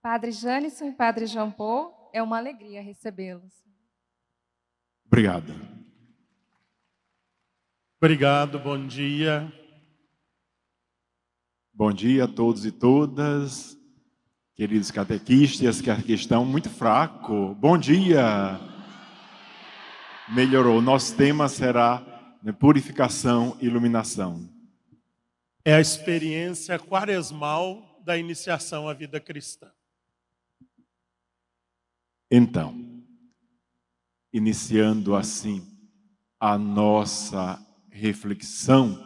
Padre Jânison e Padre João Paul, é uma alegria recebê-los. Obrigado. Obrigado, bom dia. Bom dia a todos e todas, queridos catequistas que aqui estão muito fraco. Bom dia! Melhorou. Nosso tema será purificação e iluminação. É a experiência quaresmal da iniciação à vida cristã. Então, iniciando assim a nossa reflexão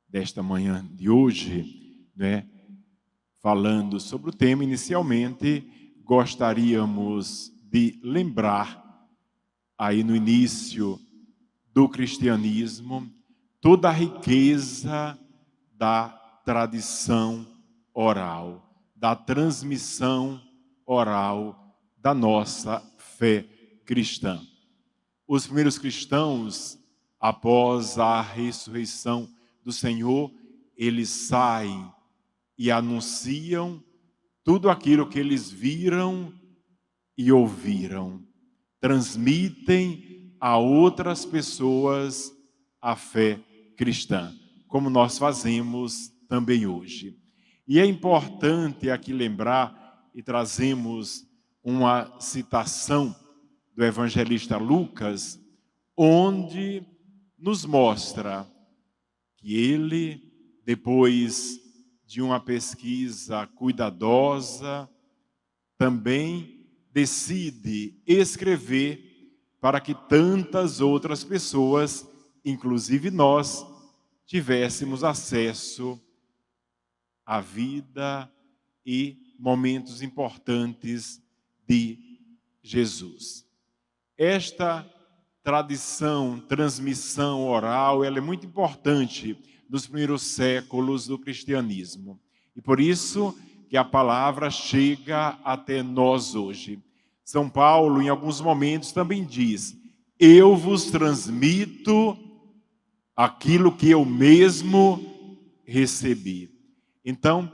desta manhã de hoje, falando sobre o tema, inicialmente gostaríamos de lembrar aí no início do cristianismo toda a riqueza da tradição oral, da transmissão oral da nossa fé cristã. Os primeiros cristãos, após a ressurreição do Senhor, eles saem e anunciam tudo aquilo que eles viram e ouviram. Transmitem a outras pessoas a fé cristã, como nós fazemos também hoje. E é importante aqui lembrar, e trazemos uma citação do evangelista Lucas, onde nos mostra que ele, depois de uma pesquisa cuidadosa, também decide escrever para que tantas outras pessoas, inclusive nós, tivéssemos acesso à vida e momentos importantes de Jesus. Esta tradição, transmissão oral, ela é muito importante nos primeiros séculos do cristianismo. E por isso que a palavra chega até nós hoje. São Paulo, em alguns momentos, também diz: eu vos transmito aquilo que eu mesmo recebi. Então,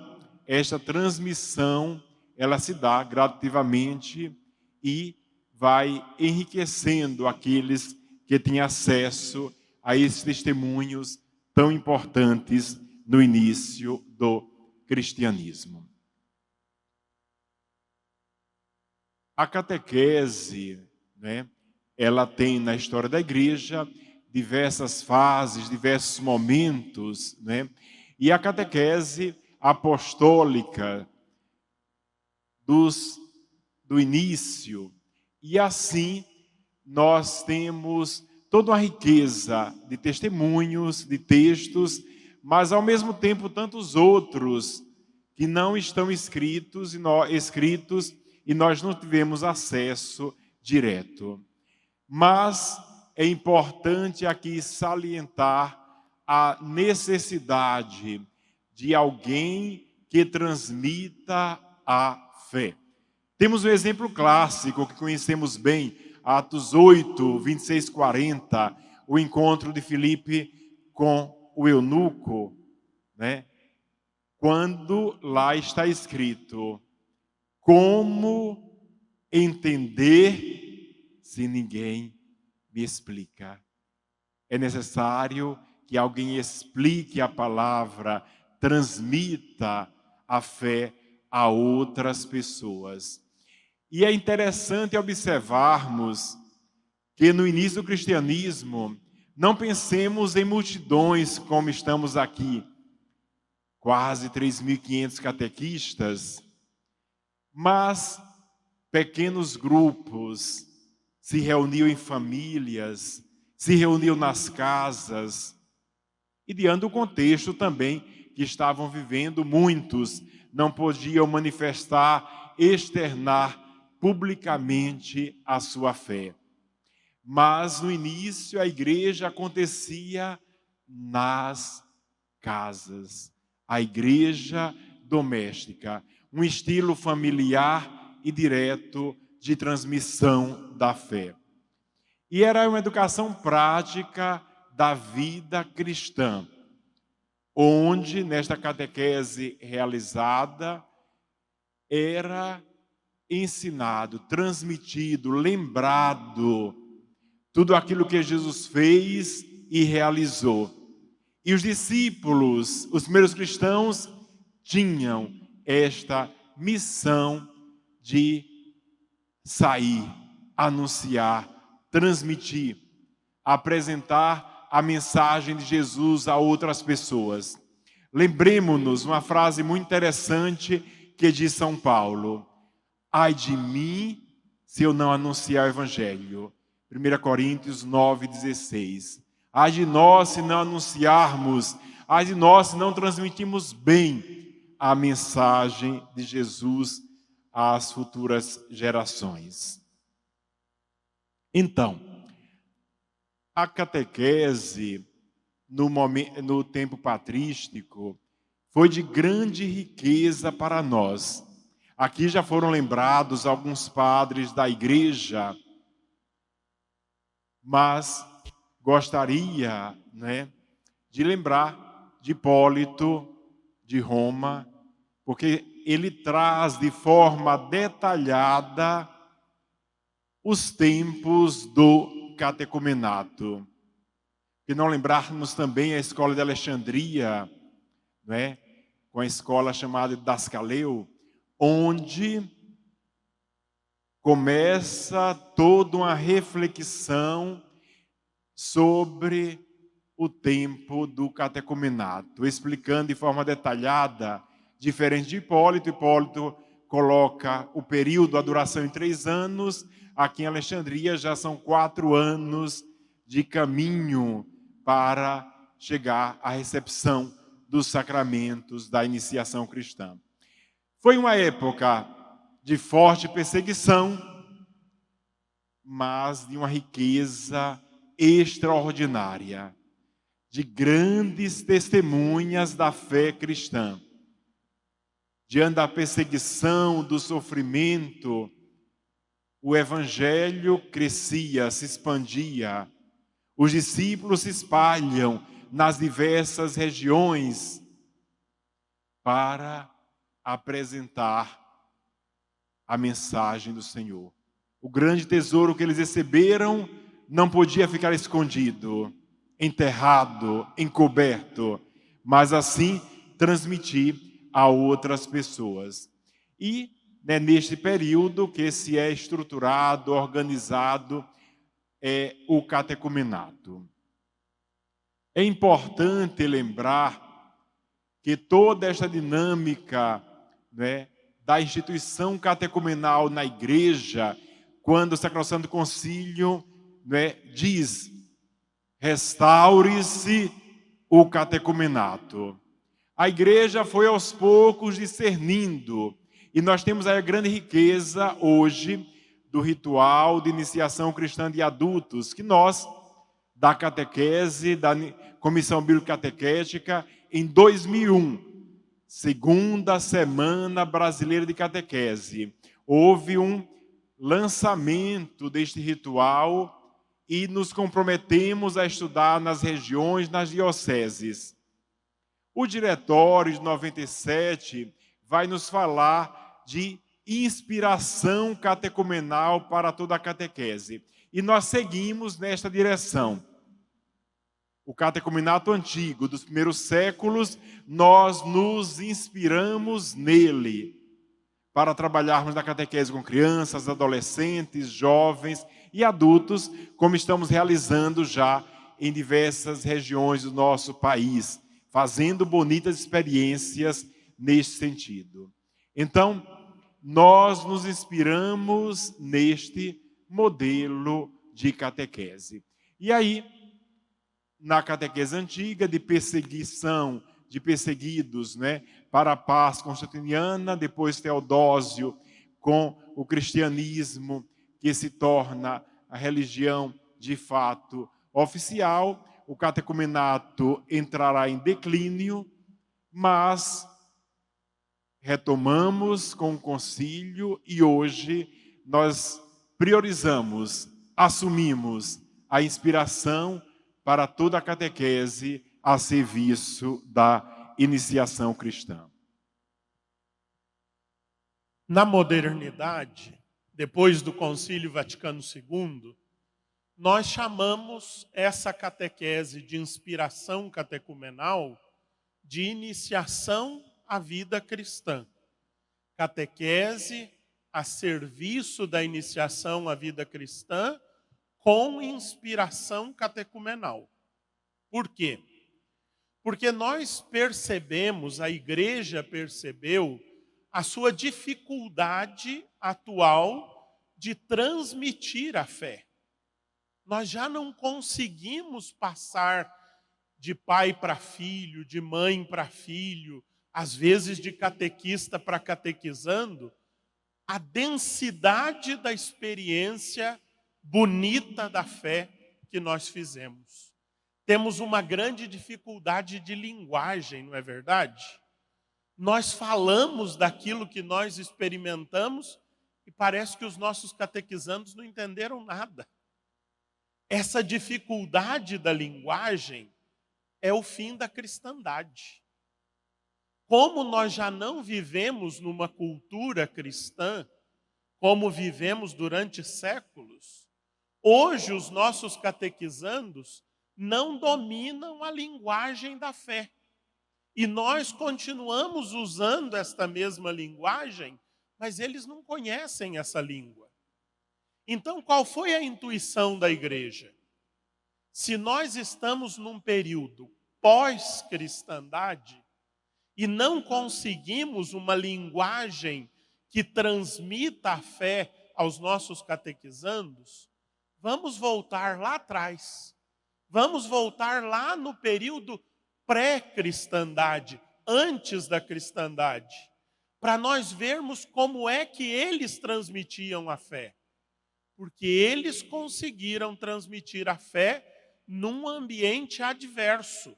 esta transmissão, ela se dá gradativamente e vai enriquecendo aqueles que têm acesso a esses testemunhos tão importantes no início do cristianismo. A catequese, ela tem na história da igreja diversas fases, diversos momentos, e a catequese apostólica do início. E assim, nós temos toda uma riqueza de testemunhos, de textos, mas ao mesmo tempo tantos outros que não estão escritos e nós não tivemos acesso direto. Mas é importante aqui salientar a necessidade de alguém que transmita a fé. Temos um exemplo clássico que conhecemos bem, Atos 8, 26, 40, o encontro de Filipe com o eunuco, quando lá está escrito: como entender se ninguém me explica? É necessário que alguém explique a palavra, transmita a fé a outras pessoas. E é interessante observarmos que no início do cristianismo, não pensemos em multidões como estamos aqui, quase 3.500 catequistas, mas pequenos grupos se reuniam em famílias, se reuniam nas casas, e diante do contexto também que estavam vivendo, muitos não podiam manifestar, externar publicamente a sua fé. Mas no início a igreja acontecia nas casas, a igreja doméstica, um estilo familiar e direto de transmissão da fé. E era uma educação prática da vida cristã, onde nesta catequese realizada era ensinado, transmitido, lembrado tudo aquilo que Jesus fez e realizou. E os discípulos, os primeiros cristãos, tinham esta missão de sair, anunciar, transmitir, apresentar a mensagem de Jesus a outras pessoas. Lembremos-nos uma frase muito interessante que diz São Paulo: ai de mim se eu não anunciar o Evangelho. 1 Coríntios 9,16. Ai de nós se não anunciarmos, ai de nós se não transmitirmos bem a mensagem de Jesus às futuras gerações. Então, a catequese no tempo patrístico foi de grande riqueza para nós. Aqui já foram lembrados alguns padres da igreja, mas gostaria, de lembrar de Hipólito de Roma, porque ele traz de forma detalhada os tempos do catecumenato. E não lembrarmos também a escola de Alexandria, com a escola chamada de Dascaleu, onde começa toda uma reflexão sobre o tempo do catecumenato, explicando de forma detalhada, diferente de Hipólito. Hipólito coloca o período, a duração em 3 anos, aqui em Alexandria já são 4 anos de caminho para chegar à recepção dos sacramentos da iniciação cristã. Foi uma época de forte perseguição, mas de uma riqueza extraordinária, de grandes testemunhas da fé cristã. Diante da perseguição, do sofrimento, o Evangelho crescia, se expandia. Os discípulos se espalham nas diversas regiões para apresentar a mensagem do Senhor. O grande tesouro que eles receberam não podia ficar escondido, enterrado, encoberto, mas assim transmitir a outras pessoas. E neste período que se é estruturado, organizado, o catecumenato. É importante lembrar que toda esta dinâmica da instituição catecumenal na igreja, quando o Sacrosanto Concílio diz: restaure-se o catecumenato. A igreja foi aos poucos discernindo, e nós temos aí a grande riqueza hoje do ritual de iniciação cristã de adultos, que nós, da catequese, da Comissão Bíblica Catequética, em 2001, segunda Semana Brasileira de Catequese, houve um lançamento deste ritual e nos comprometemos a estudar nas regiões, nas dioceses. O diretório de 97 vai nos falar de inspiração catecumenal para toda a catequese. E nós seguimos nesta direção. O catecumenato antigo, dos primeiros séculos, nós nos inspiramos nele para trabalharmos na catequese com crianças, adolescentes, jovens e adultos, como estamos realizando já em diversas regiões do nosso país, fazendo bonitas experiências neste sentido. Então, nós nos inspiramos neste modelo de catequese. E aí, na catequese antiga, de perseguição, de perseguidos, para a paz constantiniana, depois Teodósio, com o cristianismo, que se torna a religião de fato oficial, o catecumenato entrará em declínio, mas retomamos com o concílio e hoje nós priorizamos, assumimos a inspiração para toda a catequese a serviço da iniciação cristã. Na modernidade, depois do Concílio Vaticano II, nós chamamos essa catequese de inspiração catecumenal de iniciação à vida cristã. Catequese a serviço da iniciação à vida cristã com inspiração catecumenal. Por quê? Porque nós percebemos, a igreja percebeu, a sua dificuldade atual de transmitir a fé. Nós já não conseguimos passar de pai para filho, de mãe para filho, às vezes de catequista para catequizando, a densidade da experiência bonita da fé que nós fizemos. Temos uma grande dificuldade de linguagem, não é verdade? Nós falamos daquilo que nós experimentamos e parece que os nossos catequizandos não entenderam nada. Essa dificuldade da linguagem é o fim da cristandade. Como nós já não vivemos numa cultura cristã, como vivemos durante séculos, hoje os nossos catequizandos não dominam a linguagem da fé. E nós continuamos usando esta mesma linguagem, mas eles não conhecem essa língua. Então, qual foi a intuição da igreja? Se nós estamos num período pós-cristandade e não conseguimos uma linguagem que transmita a fé aos nossos catequizandos, vamos voltar lá atrás. Vamos voltar lá no período pré-cristandade, antes da cristandade, para nós vermos como é que eles transmitiam a fé. Porque eles conseguiram transmitir a fé num ambiente adverso,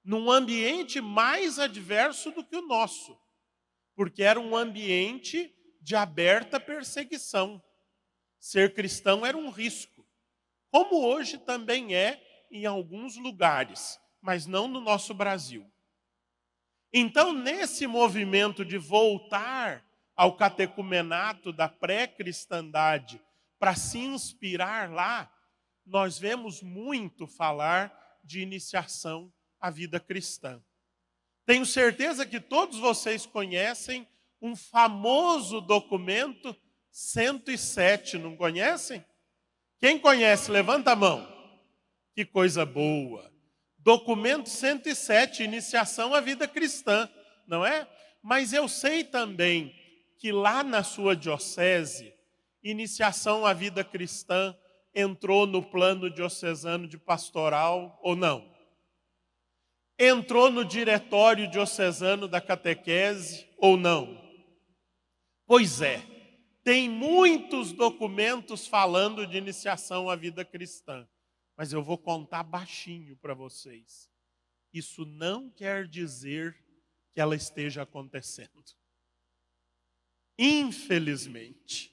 num ambiente mais adverso do que o nosso, porque era um ambiente de aberta perseguição. Ser cristão era um risco, como hoje também é em alguns lugares, mas não no nosso Brasil. Então, nesse movimento de voltar ao catecumenato da pré-cristandade, para se inspirar lá, nós vemos muito falar de iniciação à vida cristã. Tenho certeza que todos vocês conhecem um famoso documento 107, não conhecem? Quem conhece, levanta a mão. Que coisa boa. Documento 107, iniciação à vida cristã, não é? Mas eu sei também que lá na sua diocese, iniciação à vida cristã entrou no plano diocesano de pastoral ou não? Entrou no diretório diocesano da catequese ou não? Pois é, tem muitos documentos falando de iniciação à vida cristã, mas eu vou contar baixinho para vocês. Isso não quer dizer que ela esteja acontecendo. Infelizmente.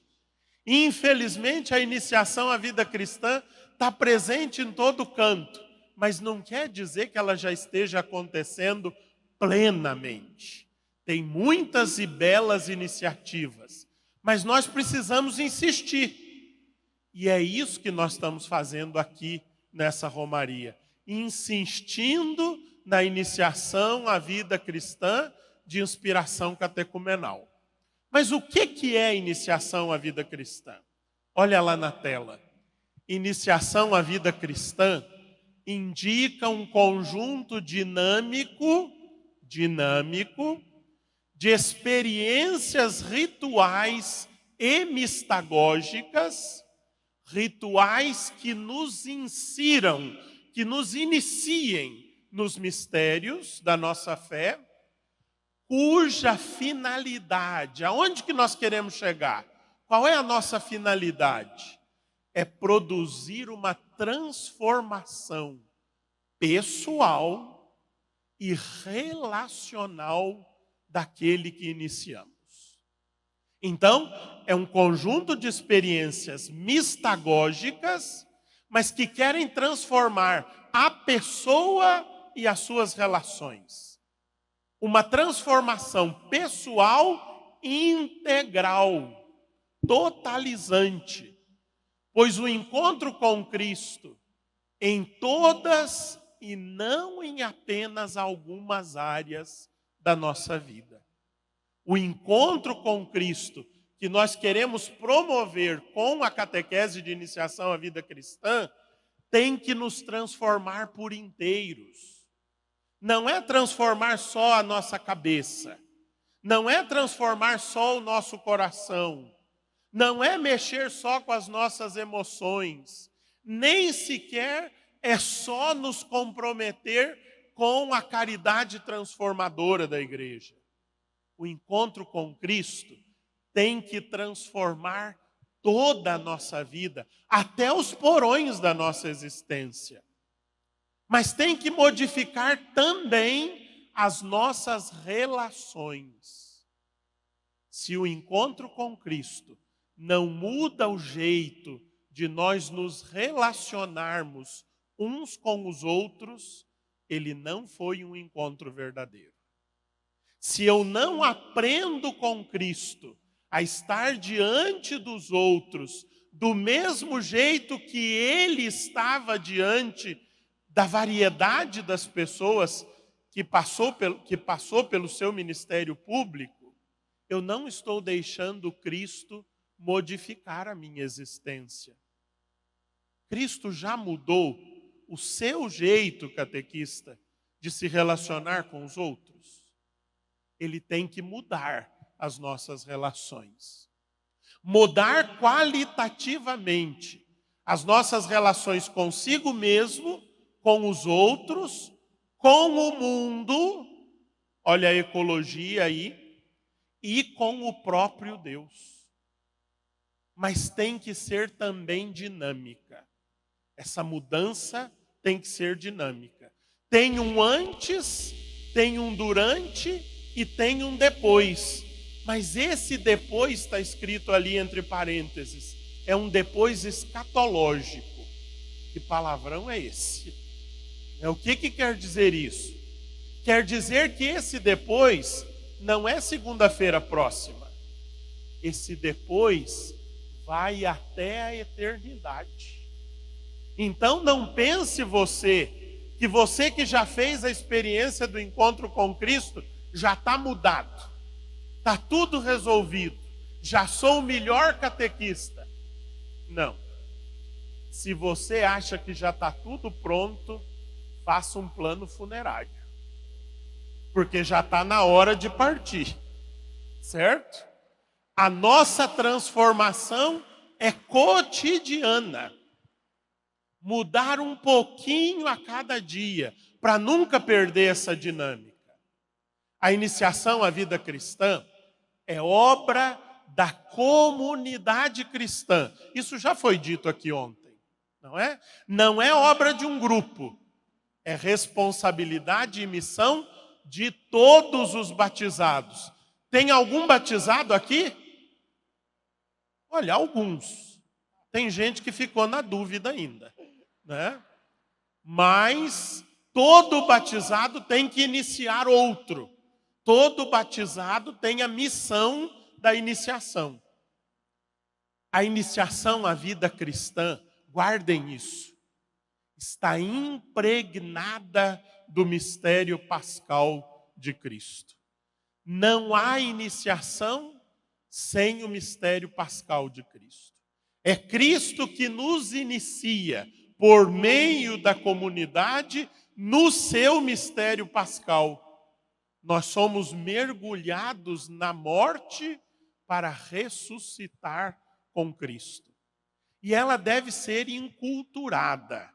Infelizmente, a iniciação à vida cristã está presente em todo canto, mas não quer dizer que ela já esteja acontecendo plenamente. Tem muitas e belas iniciativas, mas nós precisamos insistir. E é isso que nós estamos fazendo aqui nessa romaria, insistindo na iniciação à vida cristã de inspiração catecumenal. Mas o que é iniciação à vida cristã? Olha lá na tela. Iniciação à vida cristã indica um conjunto dinâmico de experiências rituais e mistagógicas, rituais que nos insiram, que nos iniciem nos mistérios da nossa fé, cuja finalidade, aonde que nós queremos chegar? Qual é a nossa finalidade? É produzir uma transformação pessoal e relacional daquele que iniciamos. Então, é um conjunto de experiências mistagógicas, mas que querem transformar a pessoa e as suas relações. Uma transformação pessoal integral, totalizante, pois o encontro com Cristo em todas e não em apenas algumas áreas da nossa vida. O encontro com Cristo que nós queremos promover com a catequese de iniciação à vida cristã tem que nos transformar por inteiros. Não é transformar só a nossa cabeça, não é transformar só o nosso coração, não é mexer só com as nossas emoções, nem sequer é só nos comprometer com a caridade transformadora da igreja. O encontro com Cristo tem que transformar toda a nossa vida, até os porões da nossa existência. Mas tem que modificar também as nossas relações. Se o encontro com Cristo não muda o jeito de nós nos relacionarmos uns com os outros, ele não foi um encontro verdadeiro. Se eu não aprendo com Cristo a estar diante dos outros do mesmo jeito que ele estava diante da variedade das pessoas que passou pelo seu ministério público, eu não estou deixando Cristo modificar a minha existência. Cristo já mudou o seu jeito, catequista, de se relacionar com os outros. Ele tem que mudar as nossas relações. Mudar qualitativamente as nossas relações consigo mesmo, com os outros, com o mundo, olha a ecologia aí, e com o próprio Deus. Mas tem que ser também dinâmica. Essa mudança tem que ser dinâmica. Tem um antes, tem um durante e tem um depois. Mas esse depois está escrito ali entre parênteses. É um depois escatológico. Que palavrão é esse? O que quer dizer isso? Quer dizer que esse depois não é segunda-feira próxima. Esse depois vai até a eternidade. Então não pense que você que já fez a experiência do encontro com Cristo já está mudado. Está tudo resolvido. Já sou o melhor catequista. Não. Se você acha que já está tudo pronto, faça um plano funerário. Porque já está na hora de partir. Certo? A nossa transformação é cotidiana. Mudar um pouquinho a cada dia, para nunca perder essa dinâmica. A iniciação à vida cristã é obra da comunidade cristã. Isso já foi dito aqui ontem, não é? Não é obra de um grupo. É responsabilidade e missão de todos os batizados. Tem algum batizado aqui? Olha, alguns. Tem gente que ficou na dúvida ainda, né? Mas todo batizado tem que iniciar outro. Todo batizado tem a missão da iniciação. A iniciação à vida cristã, guardem isso, está impregnada do mistério pascal de Cristo. Não há iniciação sem o mistério pascal de Cristo. É Cristo que nos inicia por meio da comunidade no seu mistério pascal. Nós somos mergulhados na morte para ressuscitar com Cristo. E ela deve ser inculturada,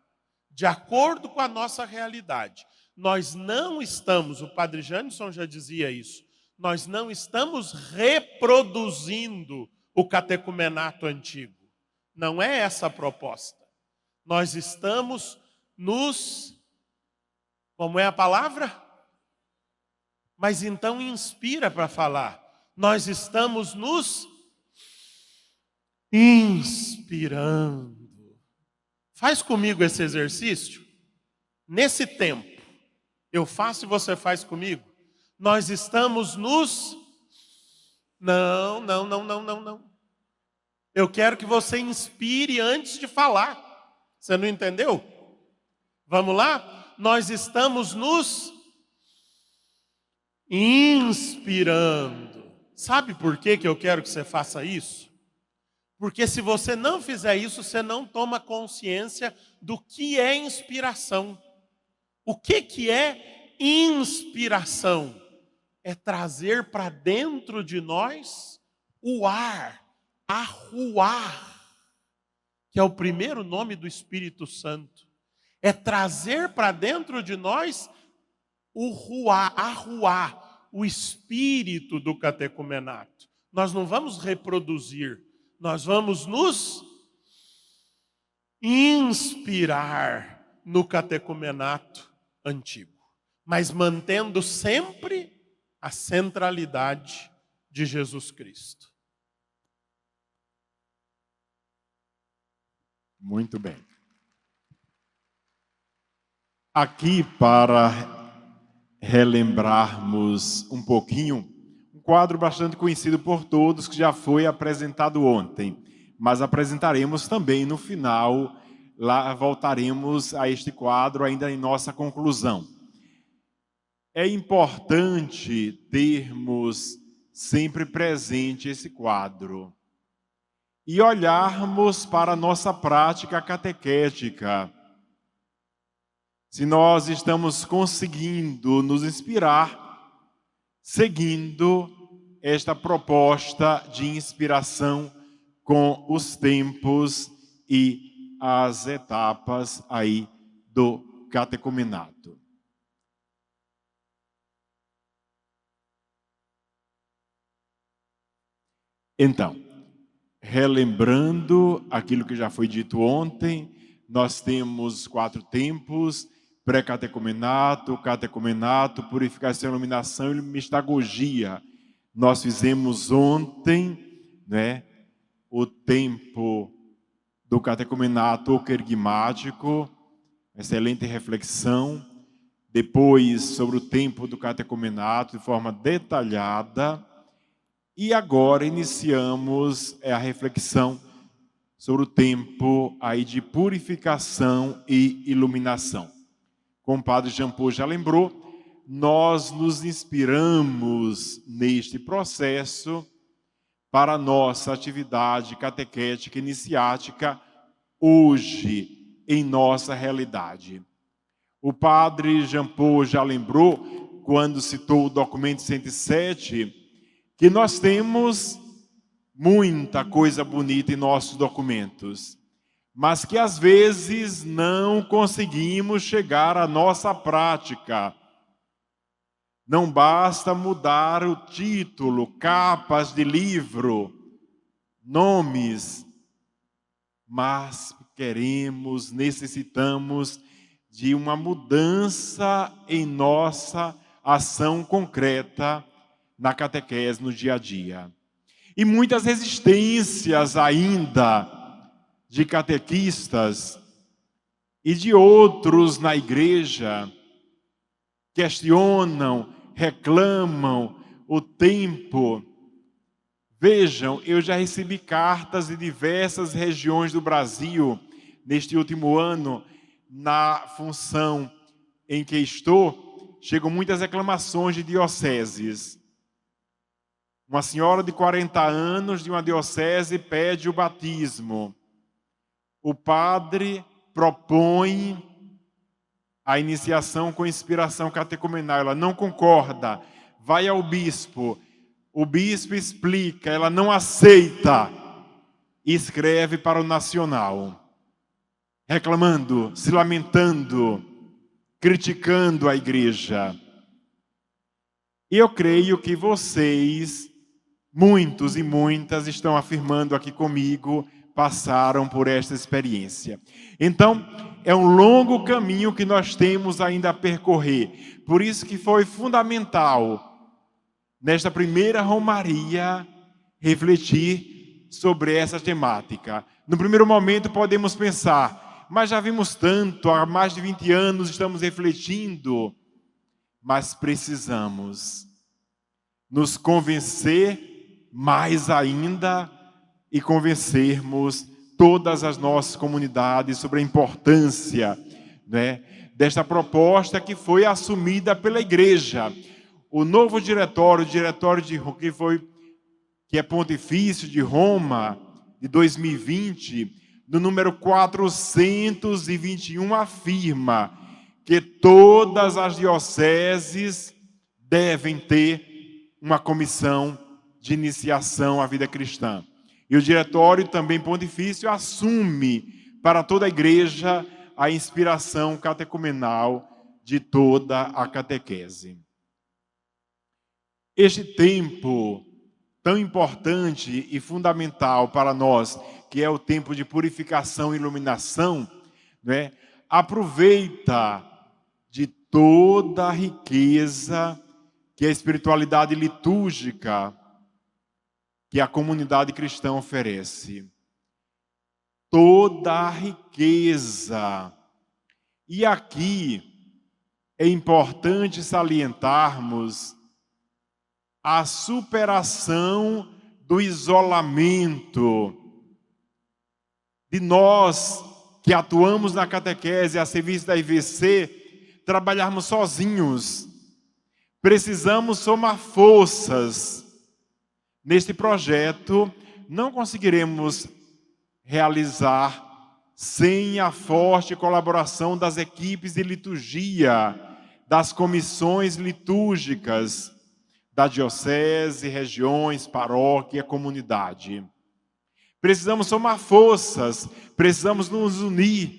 de acordo com a nossa realidade. Nós não estamos, o Padre Janisson já dizia isso, nós não estamos reproduzindo o catecumenato antigo. Não é essa a proposta. Nós estamos como é a palavra? Mas então inspira para falar. Nós estamos nos inspirando. Faz comigo esse exercício. Nesse tempo, eu faço e você faz comigo. Nós estamos nos Não, não, não, não, não, não. Eu quero que você inspire antes de falar. Você não entendeu? Vamos lá? Nós estamos nos inspirando. Sabe por que eu quero que você faça isso? Porque se você não fizer isso, você não toma consciência do que é inspiração. O que é inspiração? É trazer para dentro de nós o ar, a ruar, que é o primeiro nome do Espírito Santo. É trazer para dentro de nós o ruar, a ruar, o espírito do catecumenato. Nós não vamos reproduzir, nós vamos nos inspirar no catecumenato antigo, mas mantendo sempre a centralidade de Jesus Cristo. Muito bem. Aqui, para relembrarmos um pouquinho, um quadro bastante conhecido por todos, que já foi apresentado ontem, mas apresentaremos também no final, lá voltaremos a este quadro ainda em nossa conclusão. É importante termos sempre presente esse quadro e olharmos para a nossa prática catequética. Se nós estamos conseguindo nos inspirar, seguindo esta proposta de inspiração com os tempos e as etapas aí do catecumenato. Então, relembrando aquilo que já foi dito ontem, nós temos 4 tempos: pré-catecumenato, catecumenato, purificação, iluminação e mistagogia. Nós fizemos ontem, né, o tempo do catecumenato oquerigmático, excelente reflexão. Depois, sobre o tempo do catecumenato, de forma detalhada. E agora iniciamos a reflexão sobre o tempo aí de purificação e iluminação. Como o Padre Jean Paul já lembrou, nós nos inspiramos neste processo para a nossa atividade catequética iniciática hoje, em nossa realidade. O Padre Jean Paul já lembrou, quando citou o documento 107, que nós temos muita coisa bonita em nossos documentos, mas que às vezes não conseguimos chegar à nossa prática. Não basta mudar o título, capas de livro, nomes, mas queremos, necessitamos de uma mudança em nossa ação concreta na catequese, no dia a dia. E muitas resistências ainda de catequistas e de outros na igreja questionam, reclamam o tempo. Vejam, eu já recebi cartas de diversas regiões do Brasil neste último ano, na função em que estou, chegam muitas reclamações de dioceses. Uma senhora de 40 anos de uma diocese pede o batismo. O padre propõe a iniciação com inspiração catecumenal. Ela não concorda, vai ao bispo. O bispo explica, ela não aceita e escreve para o nacional, reclamando, se lamentando, criticando a igreja. E eu creio que vocês, muitos e muitas, estão afirmando aqui comigo, passaram por esta experiência. Então, é um longo caminho que nós temos ainda a percorrer. Por isso que foi fundamental, nesta primeira romaria, refletir sobre essa temática. No primeiro momento podemos pensar, mas já vimos tanto, há mais de 20 anos estamos refletindo, mas precisamos nos convencer mais ainda e convencermos todas as nossas comunidades sobre a importância, né, desta proposta que foi assumida pela igreja. O novo diretório que é pontifício de Roma, de 2020, no número 421, afirma que todas as dioceses devem ter uma comissão de iniciação à vida cristã. E o diretório também pontifício assume para toda a igreja a inspiração catecumenal de toda a catequese. Este tempo tão importante e fundamental para nós, que é o tempo de purificação e iluminação, né, aproveita de toda a riqueza que a espiritualidade litúrgica que a comunidade cristã oferece. Toda a riqueza. E aqui é importante salientarmos a superação do isolamento. De nós que atuamos na catequese a serviço da IVC, trabalharmos sozinhos. Precisamos somar forças. Neste projeto, não conseguiremos realizar sem a forte colaboração das equipes de liturgia, das comissões litúrgicas, da diocese, regiões, paróquia, comunidade. Precisamos somar forças, precisamos nos unir,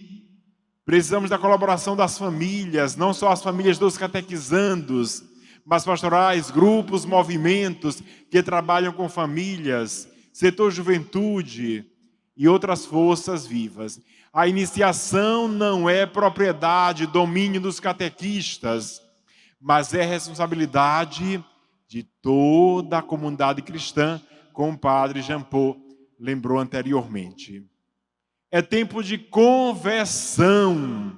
precisamos da colaboração das famílias, não só as famílias dos catequizandos, mas pastorais, grupos, movimentos que trabalham com famílias, setor juventude e outras forças vivas. A iniciação não é propriedade, domínio dos catequistas, mas é responsabilidade de toda a comunidade cristã, como o padre Jean Paul lembrou anteriormente. É tempo de conversão,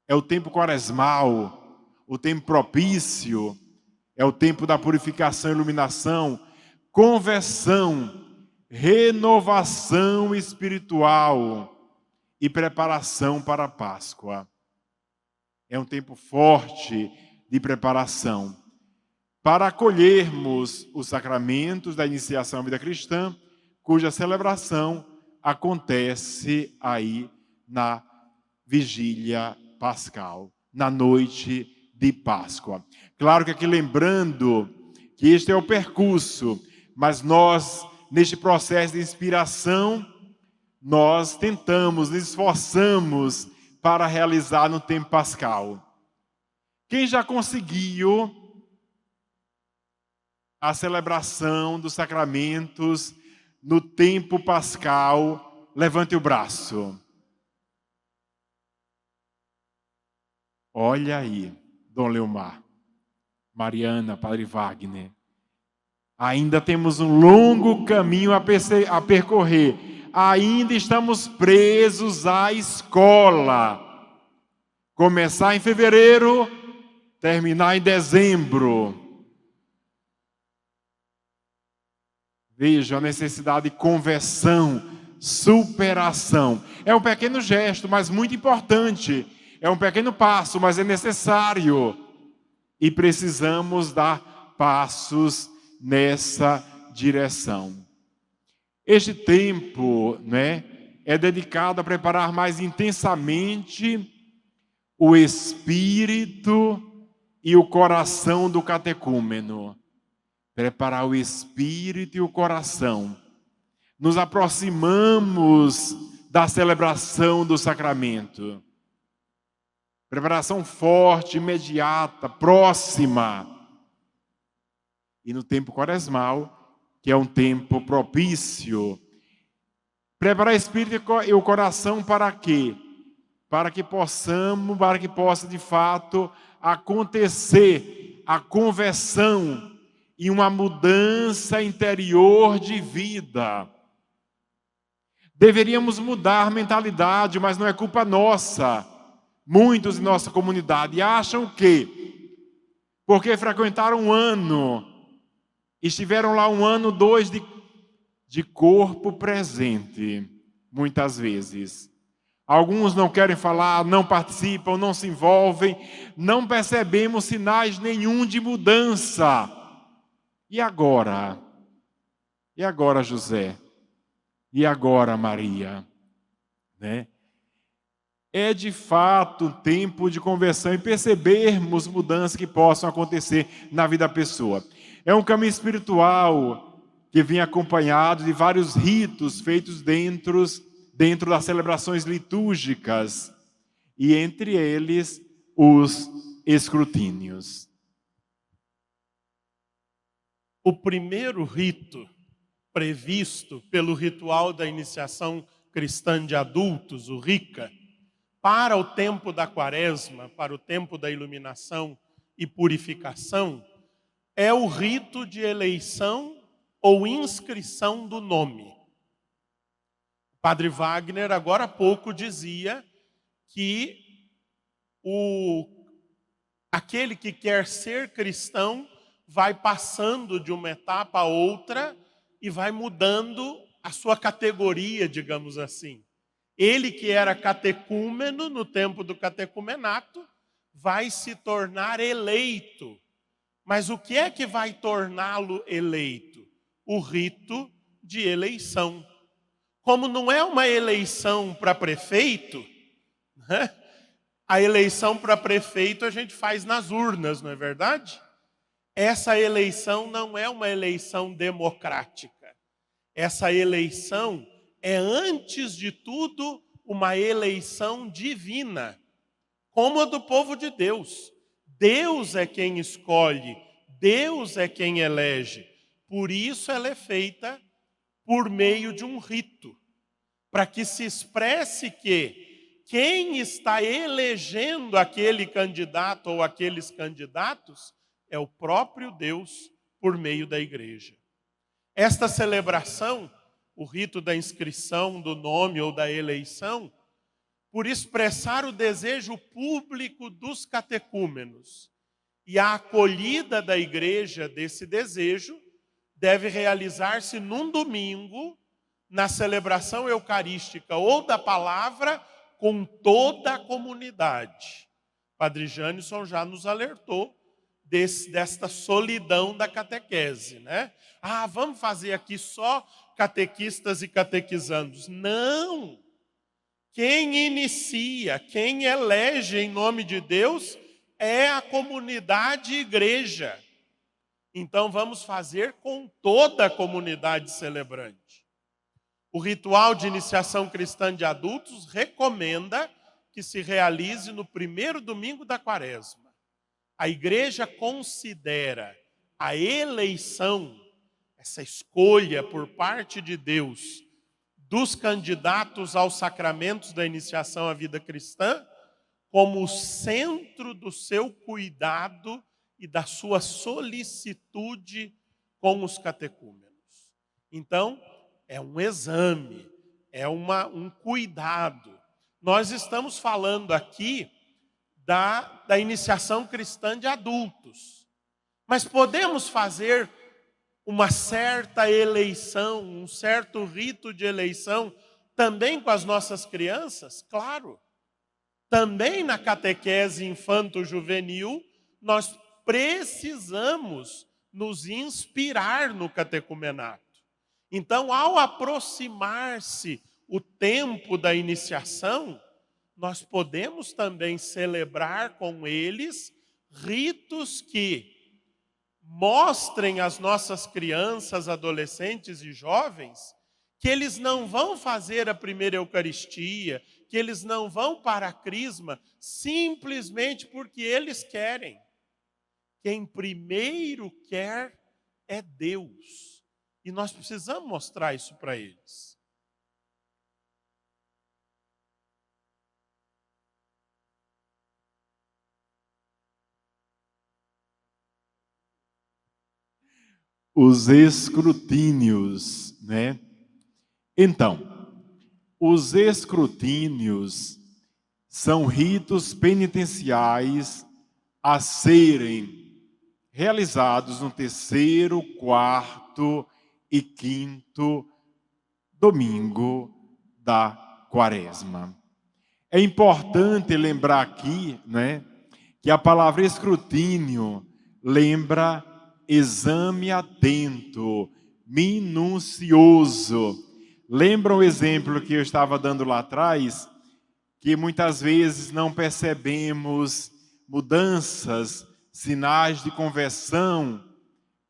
é o tempo quaresmal, o tempo propício, é o tempo da purificação e iluminação, conversão, renovação espiritual e preparação para a Páscoa. É um tempo forte de preparação para acolhermos os sacramentos da iniciação à vida cristã, cuja celebração acontece aí na vigília pascal, na noite de Páscoa. Claro que aqui lembrando que este é o percurso, mas nós, neste processo de inspiração, nós tentamos, nos esforçamos para realizar no tempo pascal. Quem já conseguiu a celebração dos sacramentos no tempo pascal, levante o braço. Olha aí, Dom Leomar, Mariana, Padre Wagner. Ainda temos um longo caminho a percorrer. Ainda estamos presos à escola. Começar em fevereiro, terminar em dezembro. Veja a necessidade de conversão, superação. É um pequeno gesto, mas muito importante. É um pequeno passo, mas é necessário. E precisamos dar passos nessa direção. Este tempo, né, é dedicado a preparar mais intensamente o espírito e o coração do catecúmeno. Preparar o espírito e o coração. Nos aproximamos da celebração do sacramento. Preparação forte, imediata, próxima. E no tempo quaresmal, que é um tempo propício. Preparar o espírito e o coração para quê? Para que possa de fato acontecer a conversão e uma mudança interior de vida. Deveríamos mudar a mentalidade, mas não é culpa nossa. Muitos em nossa comunidade acham que, porque frequentaram um ano estiveram lá 1 ano, 2 de corpo presente, muitas vezes. Alguns não querem falar, não participam, não se envolvem, não percebemos sinais nenhum de mudança. E agora? E agora, José? E agora, Maria? Né? É de fato tempo de conversão e percebermos mudanças que possam acontecer na vida da pessoa. É um caminho espiritual que vem acompanhado de vários ritos feitos dentro das celebrações litúrgicas, e entre eles os escrutínios. O primeiro rito previsto pelo ritual da iniciação cristã de adultos, o RICA, para o tempo da quaresma, para o tempo da iluminação e purificação, é o rito de eleição ou inscrição do nome. O Padre Wagner, agora há pouco, dizia que aquele que quer ser cristão vai passando de uma etapa a outra e vai mudando a sua categoria, digamos assim. Ele que era catecúmeno no tempo do catecumenato vai se tornar eleito. Mas o que é que vai torná-lo eleito? O rito de eleição. Como não é uma eleição para prefeito, né? A eleição para prefeito a gente faz nas urnas, não é verdade? Essa eleição não é uma eleição democrática. Essa eleição é, antes de tudo, uma eleição divina, como a do povo de Deus. Deus é quem escolhe, Deus é quem elege. Por isso ela é feita por meio de um rito, para que se expresse que quem está elegendo aquele candidato ou aqueles candidatos é o próprio Deus por meio da igreja. Esta celebração, o rito da inscrição do nome ou da eleição, por expressar o desejo público dos catecúmenos e a acolhida da igreja desse desejo, deve realizar-se num domingo, na celebração eucarística ou da palavra, com toda a comunidade. Padre Jânison já nos alertou desta solidão da catequese, né? Vamos fazer aqui só catequistas e catequizandos. Não! Quem inicia, quem elege em nome de Deus é a comunidade igreja. Então vamos fazer com toda a comunidade celebrante. O ritual de iniciação cristã de adultos recomenda que se realize no primeiro domingo da quaresma. A igreja considera a eleição, essa escolha por parte de Deus dos candidatos aos sacramentos da iniciação à vida cristã, como o centro do seu cuidado e da sua solicitude com os catecúmenos. Então, é um exame, é um cuidado. Nós estamos falando aqui da iniciação cristã de adultos, mas podemos fazer uma certa eleição, um certo rito de eleição também com as nossas crianças? Claro. Também na catequese infanto-juvenil, nós precisamos nos inspirar no catecumenato. Então, ao aproximar-se o tempo da iniciação, nós podemos também celebrar com eles ritos que mostrem às nossas crianças, adolescentes e jovens que eles não vão fazer a primeira Eucaristia, que eles não vão para a Crisma simplesmente porque eles querem. Quem primeiro quer é Deus. E nós precisamos mostrar isso para eles. Os escrutínios, né? Então, os escrutínios são ritos penitenciais a serem realizados no terceiro, quarto e quinto domingo da Quaresma. É importante lembrar aqui, né, que a palavra escrutínio lembra exame atento, minucioso. Lembra o exemplo que eu estava dando lá atrás, que muitas vezes não percebemos mudanças, sinais de conversão,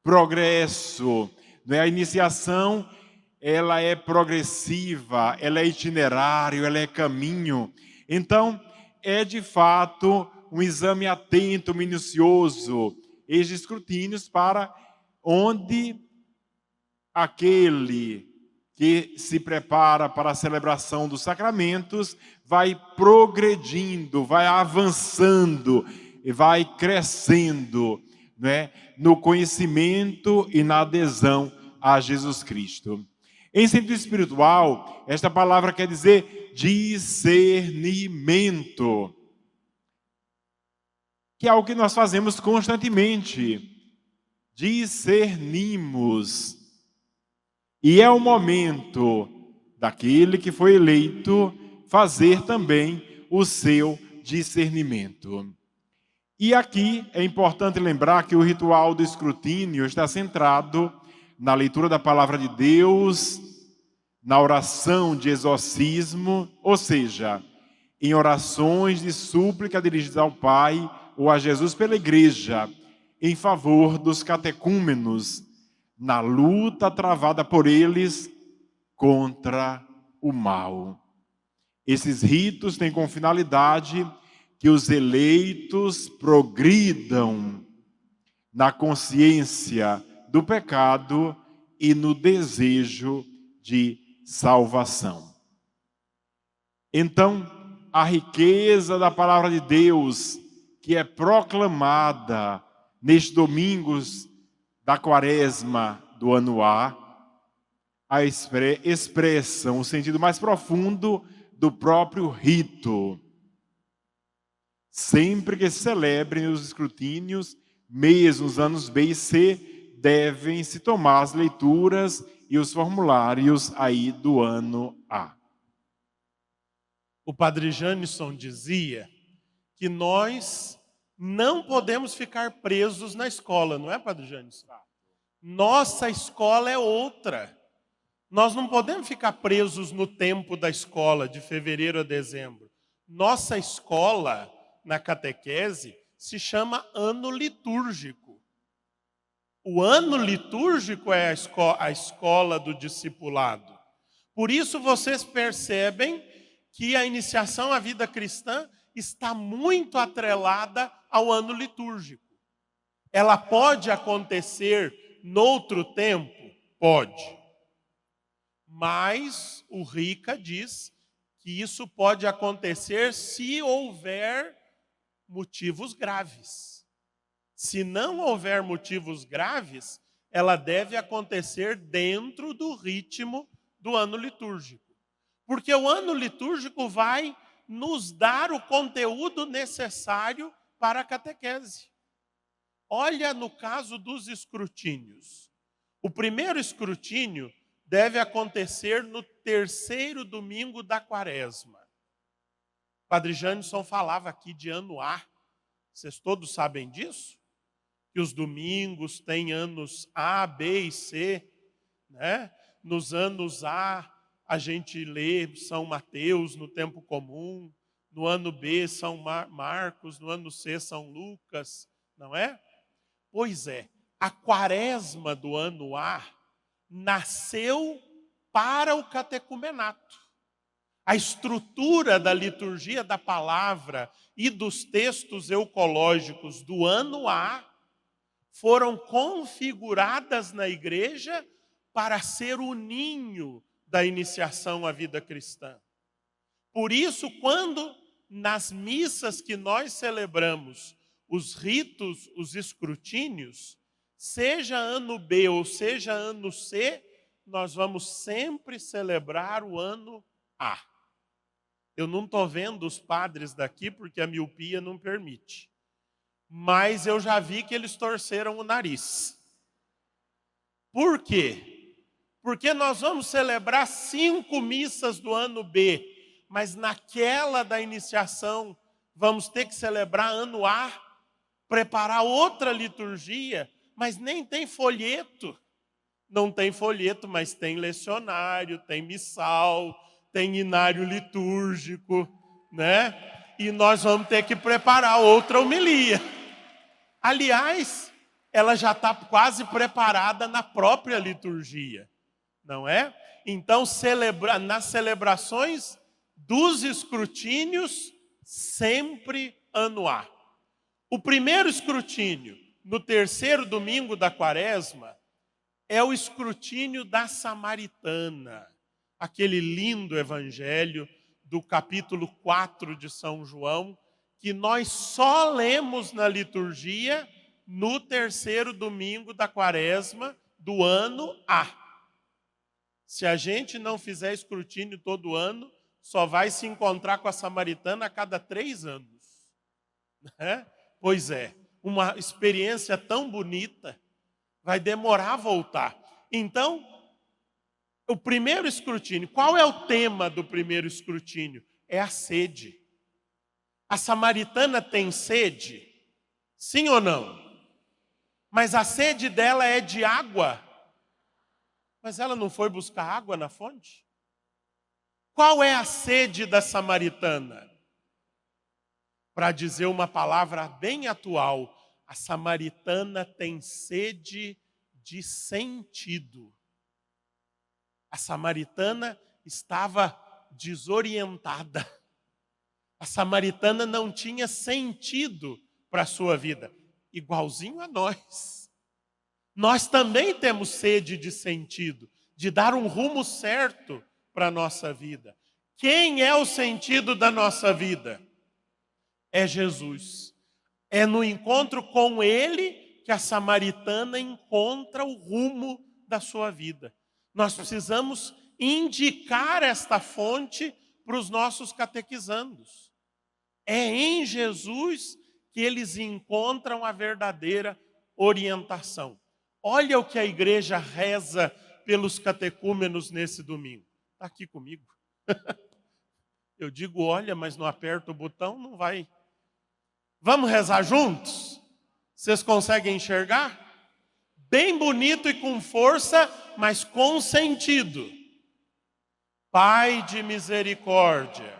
progresso, né? A iniciação, ela é progressiva, ela é itinerário, ela é caminho. Então, é de fato um exame atento, minucioso, estes escrutínios para onde aquele que se prepara para a celebração dos sacramentos vai progredindo, vai avançando e vai crescendo, né, no conhecimento e na adesão a Jesus Cristo. Em sentido espiritual, esta palavra quer dizer discernimento, que é algo que nós fazemos constantemente. Discernimos. E é o momento daquele que foi eleito fazer também o seu discernimento. E aqui é importante lembrar que o ritual do escrutínio está centrado na leitura da palavra de Deus, na oração de exorcismo, ou seja, em orações de súplica dirigidas ao Pai ou a Jesus pela Igreja, em favor dos catecúmenos, na luta travada por eles contra o mal. Esses ritos têm como finalidade que os eleitos progridam na consciência do pecado e no desejo de salvação. Então, a riqueza da palavra de Deus, que é proclamada nestes domingos da Quaresma do ano A, expressam o sentido mais profundo do próprio rito. Sempre que se celebrem os escrutínios, mesmo nos anos B e C, devem se tomar as leituras e os formulários aí do ano A. O padre Janisson dizia que nós não podemos ficar presos na escola, não é, padre Janisson? Nossa escola é outra. Nós não podemos ficar presos no tempo da escola, de fevereiro a dezembro. Nossa escola, na catequese, se chama ano litúrgico. O ano litúrgico é a escola do discipulado. Por isso vocês percebem que a iniciação à vida cristã está muito atrelada ao ano litúrgico. Ela pode acontecer noutro tempo? Pode. Mas o Rica diz que isso pode acontecer se houver motivos graves. Se não houver motivos graves, ela deve acontecer dentro do ritmo do ano litúrgico. Porque o ano litúrgico vai nos dar o conteúdo necessário para a catequese. Olha no caso dos escrutínios. O primeiro escrutínio deve acontecer no terceiro domingo da Quaresma. Padre Janisson falava aqui de ano A. Vocês todos sabem disso? Que os domingos têm anos A, B e C, né? Nos anos A gente lê São Mateus no tempo comum, no ano B São Marcos, no ano C São Lucas, não é? Pois é, a Quaresma do ano A nasceu para o catecumenato. A estrutura da liturgia da palavra e dos textos eucológicos do ano A foram configuradas na igreja para ser o ninho da iniciação à vida cristã. Por isso, quando nas missas que nós celebramos, os ritos, os escrutínios, seja ano B ou seja ano C, nós vamos sempre celebrar o ano A. Eu não estou vendo os padres daqui porque a miopia não permite. mas eu já vi que eles torceram o nariz. Por quê? Porque nós vamos celebrar 5 missas do ano B, mas naquela da iniciação vamos ter que celebrar ano A, preparar outra liturgia, mas nem tem folheto. Não tem folheto, mas tem lecionário, tem missal, tem inário litúrgico, né? E nós vamos ter que preparar outra homilia. Aliás, ela já está quase preparada na própria liturgia, não é? Então, nas celebrações dos escrutínios, sempre ano A. O primeiro escrutínio, no terceiro domingo da Quaresma, é o escrutínio da Samaritana, aquele lindo evangelho do capítulo 4 de São João, que nós só lemos na liturgia no terceiro domingo da Quaresma do ano A. Se a gente não fizer escrutínio todo ano, só vai se encontrar com a Samaritana a cada 3 anos. Né? Pois é, uma experiência tão bonita, vai demorar a voltar. Então, o primeiro escrutínio, qual é o tema do primeiro escrutínio? É a sede. A samaritana tem sede? Sim ou não? Mas a sede dela é de água. Mas ela não foi buscar água na fonte? Qual é a sede da samaritana? Para dizer uma palavra bem atual, a samaritana tem sede de sentido. A samaritana estava desorientada. A samaritana não tinha sentido para a sua vida, igualzinho a nós. Nós também temos sede de sentido, de dar um rumo certo para a nossa vida. Quem é o sentido da nossa vida? É Jesus. É no encontro com Ele que a samaritana encontra o rumo da sua vida. Nós precisamos indicar esta fonte para os nossos catequizandos. É em Jesus que eles encontram a verdadeira orientação. Olha o que a igreja reza pelos catecúmenos nesse domingo. Está aqui comigo. Eu digo olha, mas não aperto o botão, não vai. Vamos rezar juntos? Vocês conseguem enxergar? Bem bonito e com força, mas com sentido. Pai de misericórdia.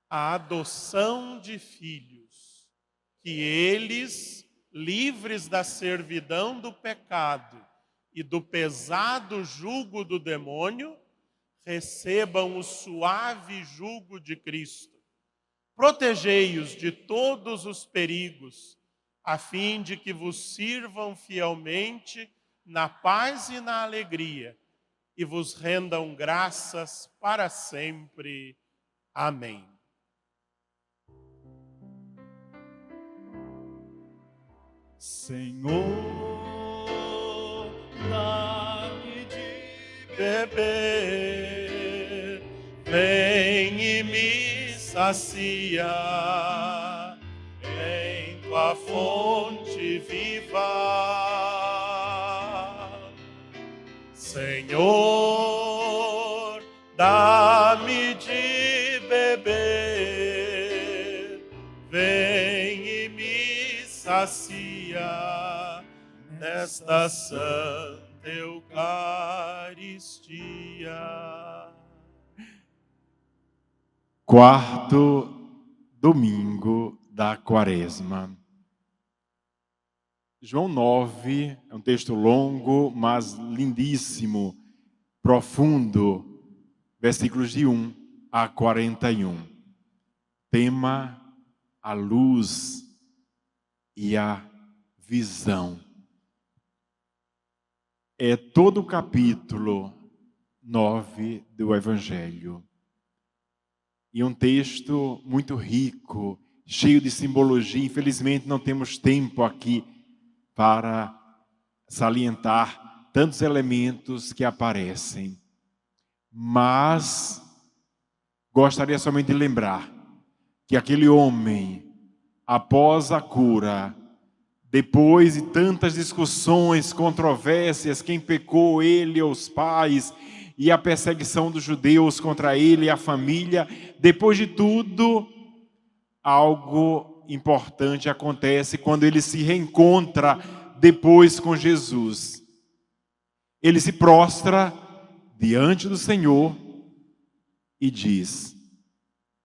A adoção de filhos, que eles, livres da servidão do pecado e do pesado jugo do demônio, recebam o suave jugo de Cristo. Protegei-os de todos os perigos, a fim de que vos sirvam fielmente na paz e na alegria, e vos rendam graças para sempre. Amém. Senhor, dá-me de beber, vem e me sacia em tua fonte viva. Senhor, dá-me de beber, vem e me sacia nesta santa Eucaristia. Quarto domingo da Quaresma. João 9 é um texto longo, mas lindíssimo, profundo, versículos de 1 a 41. Tema: a luz e a visão. É todo o capítulo 9 do Evangelho. e um texto muito rico, cheio de simbologia. Infelizmente não temos tempo aqui para salientar tantos elementos que aparecem. Mas gostaria somente de lembrar que aquele homem, após a cura, depois de tantas discussões, controvérsias, quem pecou, ele ou os pais, e a perseguição dos judeus contra ele e a família, depois de tudo, algo importante acontece quando ele se reencontra depois com Jesus. Ele se prostra diante do Senhor e diz: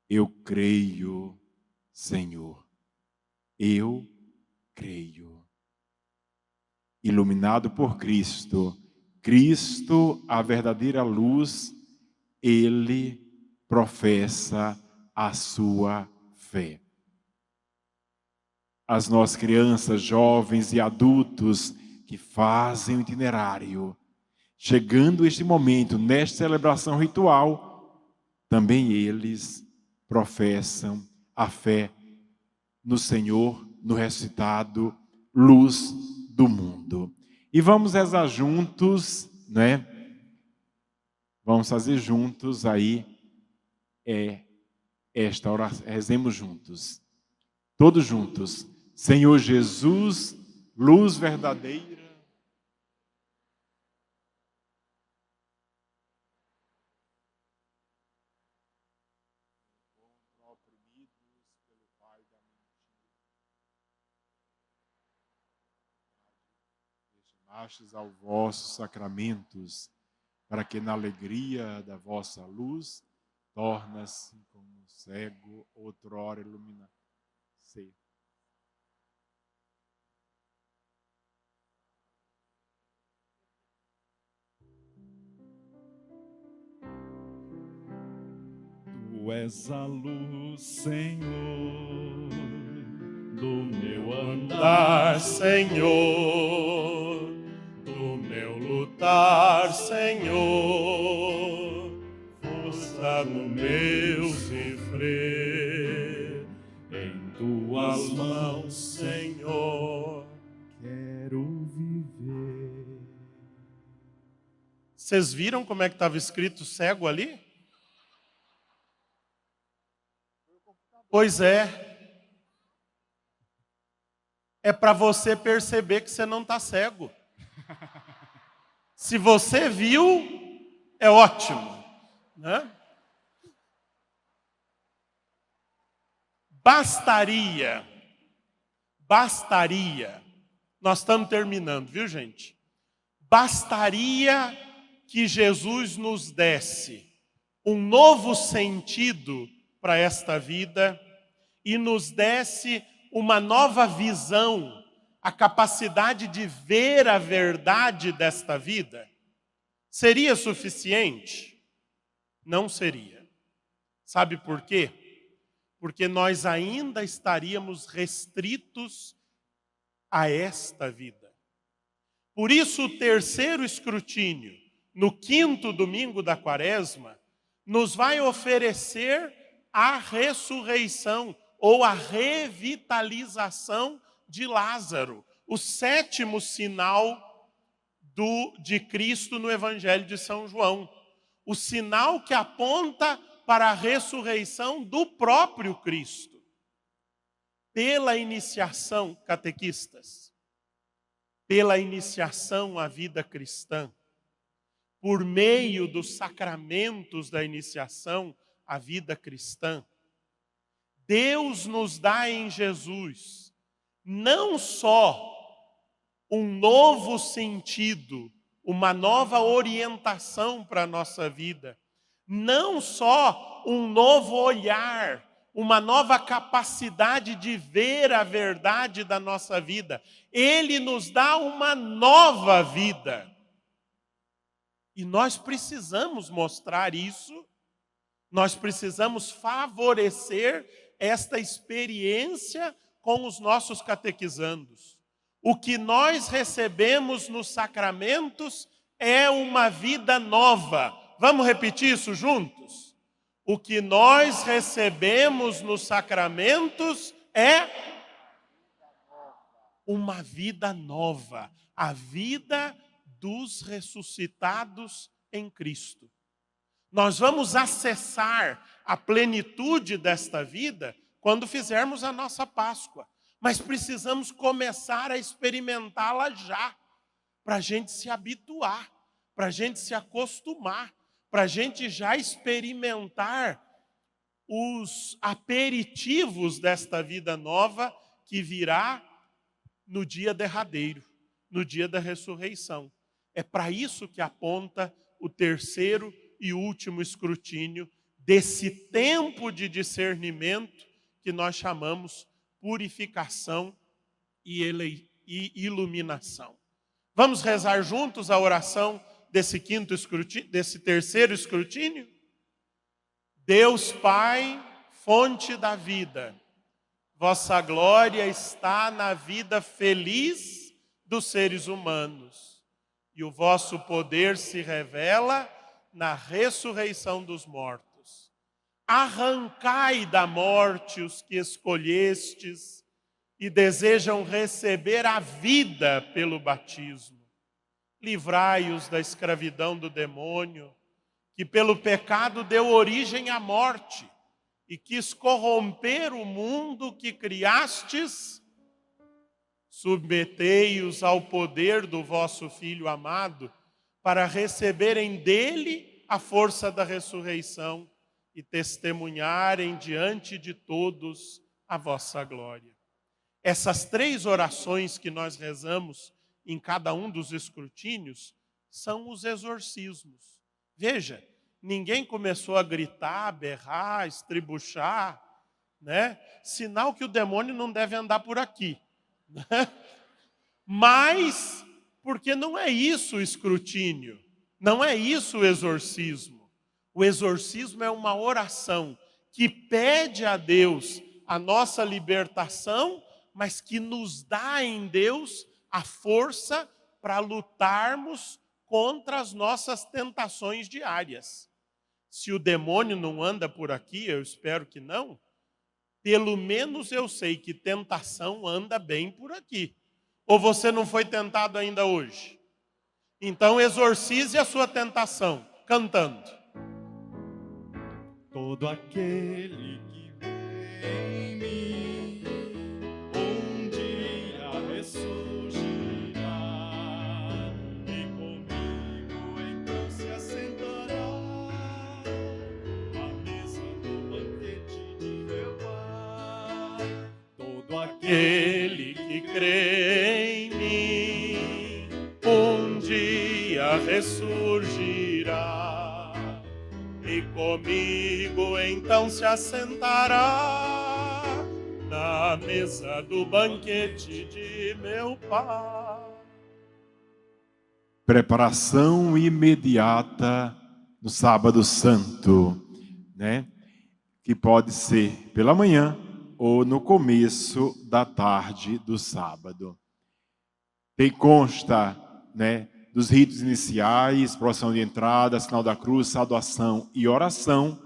eu creio, Senhor, eu creio. Iluminado por Cristo, Cristo, a verdadeira luz, ele professa a sua fé. As nossas crianças, jovens e adultos que fazem o itinerário, chegando este momento, nesta celebração ritual, também eles professam a fé no Senhor, no ressuscitado, luz do mundo. E vamos rezar juntos, né? Vamos fazer juntos aí esta oração. Rezemos juntos. Todos juntos. Senhor Jesus, luz verdadeira. Destimastes aos vossos sacramentos, para que na alegria da vossa luz torna-se como um cego, outrora ilumina-se. Tu és a luz, Senhor, do meu andar, Senhor, do meu lutar, Senhor, força no meu sofrer, em tuas mãos, Senhor, quero viver. Vocês viram como é que estava escrito cego ali? Pois é. É para você perceber que você não está cego. Se você viu, é ótimo, né? Bastaria, nós estamos terminando, viu, gente? Bastaria que Jesus nos desse um novo sentido para esta vida e nos desse uma nova visão, a capacidade de ver a verdade desta vida. Seria suficiente? Não seria. Sabe por quê? Porque nós ainda estaríamos restritos a esta vida. Por isso, o terceiro escrutínio, no 5º domingo da Quaresma, nos vai oferecer a ressurreição ou a revitalização de Lázaro, o 7º sinal de Cristo no Evangelho de São João. O sinal que aponta para a ressurreição do próprio Cristo. Pela iniciação, catequistas, pela iniciação à vida cristã, por meio dos sacramentos da iniciação à vida cristã, Deus nos dá em Jesus não só um novo sentido, uma nova orientação para a nossa vida, não só um novo olhar, uma nova capacidade de ver a verdade da nossa vida. Ele nos dá uma nova vida. E nós precisamos mostrar isso, nós precisamos favorecer esta experiência com os nossos catequizandos. O que nós recebemos nos sacramentos é uma vida nova. Vamos repetir isso juntos? O que nós recebemos nos sacramentos é uma vida nova, a vida dos ressuscitados em Cristo. Nós vamos acessar a plenitude desta vida quando fizermos a nossa Páscoa. Mas precisamos começar a experimentá-la já, para a gente se habituar, para a gente se acostumar, para a gente já experimentar os aperitivos desta vida nova que virá no dia derradeiro, no dia da ressurreição. É para isso que aponta o terceiro e último escrutínio desse tempo de discernimento que nós chamamos purificação e iluminação. Vamos rezar juntos a oração desse terceiro escrutínio? Deus Pai, fonte da vida, vossa glória está na vida feliz dos seres humanos, e o vosso poder se revela na ressurreição dos mortos. Arrancai da morte os que escolhestes e desejam receber a vida pelo batismo. Livrai-os da escravidão do demônio, que pelo pecado deu origem à morte e quis corromper o mundo que criastes. Submetei-os ao poder do vosso Filho amado, para receberem dele a força da ressurreição e testemunharem diante de todos a vossa glória. Essas 3 orações que nós rezamos em cada um dos escrutínios são os exorcismos. Veja, ninguém começou a gritar, berrar, estribuchar, né? Sinal que o demônio não deve andar por aqui, né? Mas, porque não é isso o escrutínio, não é isso o exorcismo. O exorcismo é uma oração que pede a Deus a nossa libertação, mas que nos dá em Deus a força para lutarmos contra as nossas tentações diárias. Se o demônio não anda por aqui, eu espero que não, pelo menos eu sei que tentação anda bem por aqui. Ou você não foi tentado ainda hoje? Então exorcize a sua tentação, cantando. Todo aquele que vê em mim, um dia ressurgirá, e comigo então se assentará à mesa do banquete de meu Pai. Todo Aquele que crê em mim, um dia ressurgirá, e comigo então se assentará na mesa do banquete de meu Pai. Preparação imediata no Sábado Santo, né? Que pode ser pela manhã ou no começo da tarde do sábado. Consta, né, dos ritos iniciais, procissão de entrada, sinal da cruz, saudação e oração,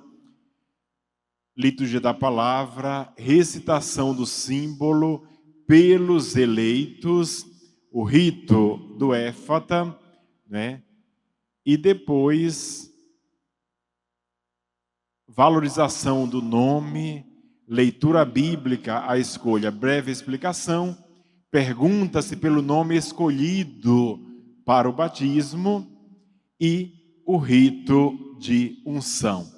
liturgia da palavra, recitação do símbolo pelos eleitos, o rito do éfata, né? E depois valorização do nome, leitura bíblica à escolha, breve explicação, pergunta-se pelo nome escolhido para o batismo e o rito de unção.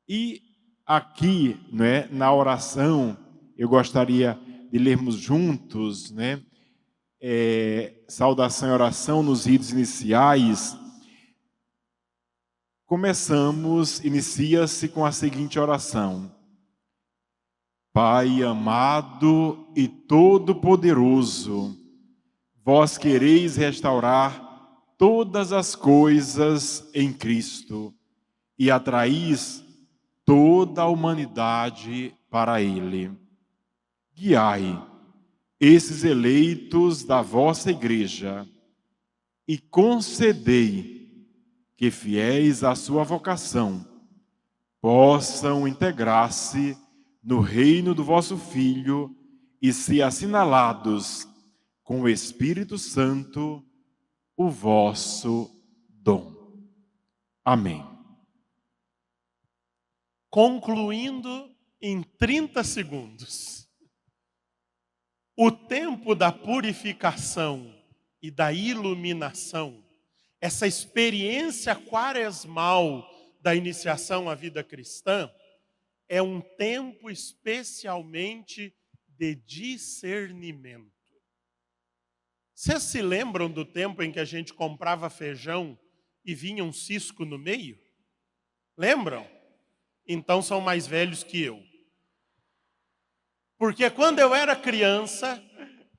E aqui, né, na oração, eu gostaria de lermos juntos, né, saudação e oração nos ritos iniciais. Inicia-se com a seguinte oração: Pai amado e todo-poderoso, vós quereis restaurar todas as coisas em Cristo e atraís toda a humanidade para Ele. Guiai esses eleitos da vossa igreja e concedei que, fiéis à sua vocação, possam integrar-se no reino do vosso Filho e ser assinalados com o Espírito Santo, o vosso dom. Amém. Concluindo em 30 segundos. O tempo da purificação e da iluminação, essa experiência quaresmal da iniciação à vida cristã, é um tempo especialmente de discernimento. Vocês se lembram do tempo em que a gente comprava feijão e vinha um cisco no meio? Lembram? Então são mais velhos que eu. Porque quando eu era criança,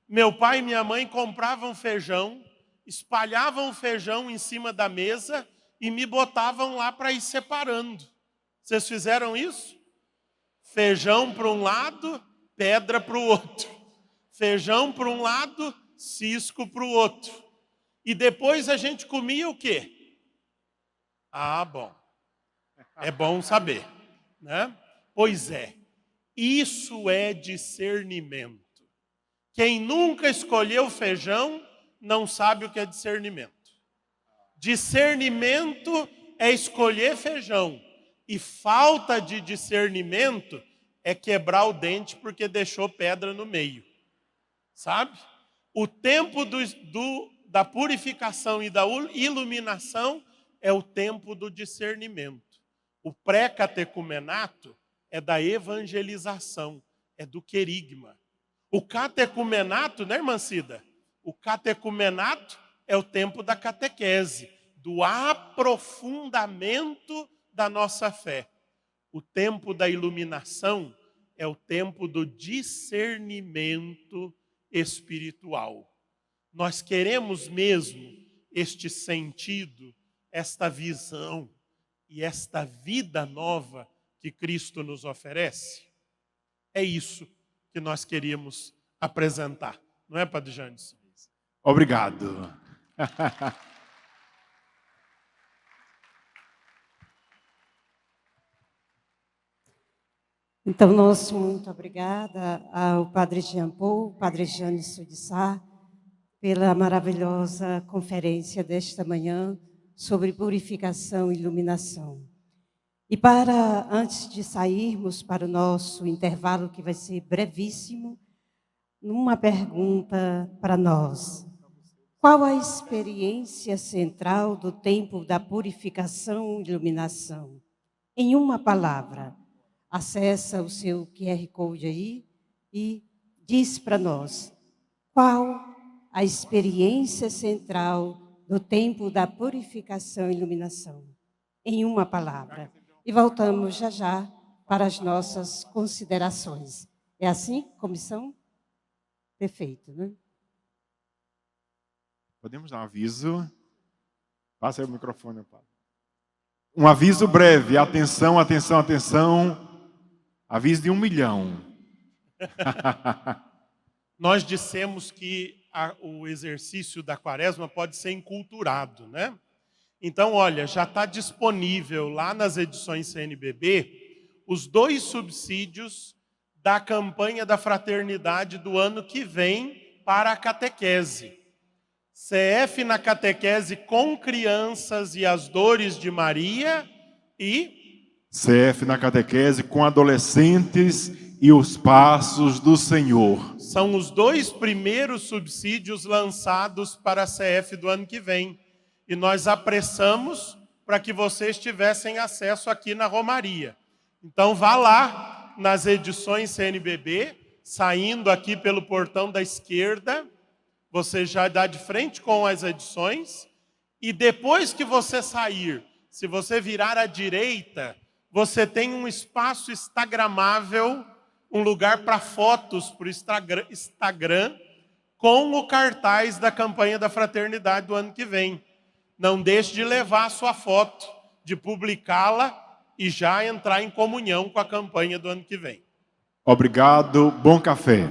meu pai e minha mãe compravam feijão, espalhavam o feijão em cima da mesa e me botavam lá para ir separando. Vocês fizeram isso? Feijão para um lado, pedra para o outro. Feijão para um lado, cisco para o outro. E depois a gente comia o quê? Ah, bom. É bom saber, né? Pois é. Isso é discernimento. Quem nunca escolheu feijão não sabe o que é discernimento. Discernimento é escolher feijão. E falta de discernimento é quebrar o dente porque deixou pedra no meio. Sabe? O tempo da purificação e da iluminação é o tempo do discernimento. O pré-catecumenato é da evangelização, é do querigma. O catecumenato, né, irmã Cida? O catecumenato é o tempo da catequese, do aprofundamento da nossa fé. O tempo da iluminação é o tempo do discernimento espiritual. Nós queremos mesmo este sentido, esta visão e esta vida nova que Cristo nos oferece? É isso que nós queríamos apresentar. Não é, Padre Janes? Obrigado. Então, nosso muito obrigada ao Padre Jean Paul, Padre Janes de Sá, pela maravilhosa conferência desta manhã sobre purificação e iluminação. E antes de sairmos para o nosso intervalo, que vai ser brevíssimo, uma pergunta para nós. Qual a experiência central do tempo da purificação e iluminação? Em uma palavra, acessa o seu QR Code aí e diz para nós qual a experiência central do tempo da purificação e iluminação. Em uma palavra. E voltamos já já para as nossas considerações. É assim, comissão? Perfeito, né? Podemos dar um aviso? Passa aí o microfone, Padre. Um aviso breve. Atenção, atenção, atenção. Aviso de 1 milhão. Nós dissemos que o exercício da quaresma pode ser enculturado, né? Então, olha, já está disponível lá nas edições CNBB os 2 subsídios da campanha da fraternidade do ano que vem para a catequese. CF na catequese com crianças e as dores de Maria e... CF na catequese com adolescentes e os passos do Senhor. São os 2 primeiros subsídios lançados para a CF do ano que vem. E nós apressamos para que vocês tivessem acesso aqui na Romaria. Então vá lá nas edições CNBB, saindo aqui pelo portão da esquerda, você já dá de frente com as edições, e depois que você sair, se você virar à direita, você tem um espaço instagramável, um lugar para fotos para o Instagram, com o cartaz da campanha da fraternidade do ano que vem. Não deixe de levar a sua foto, de publicá-la e já entrar em comunhão com a campanha do ano que vem. Obrigado, bom café.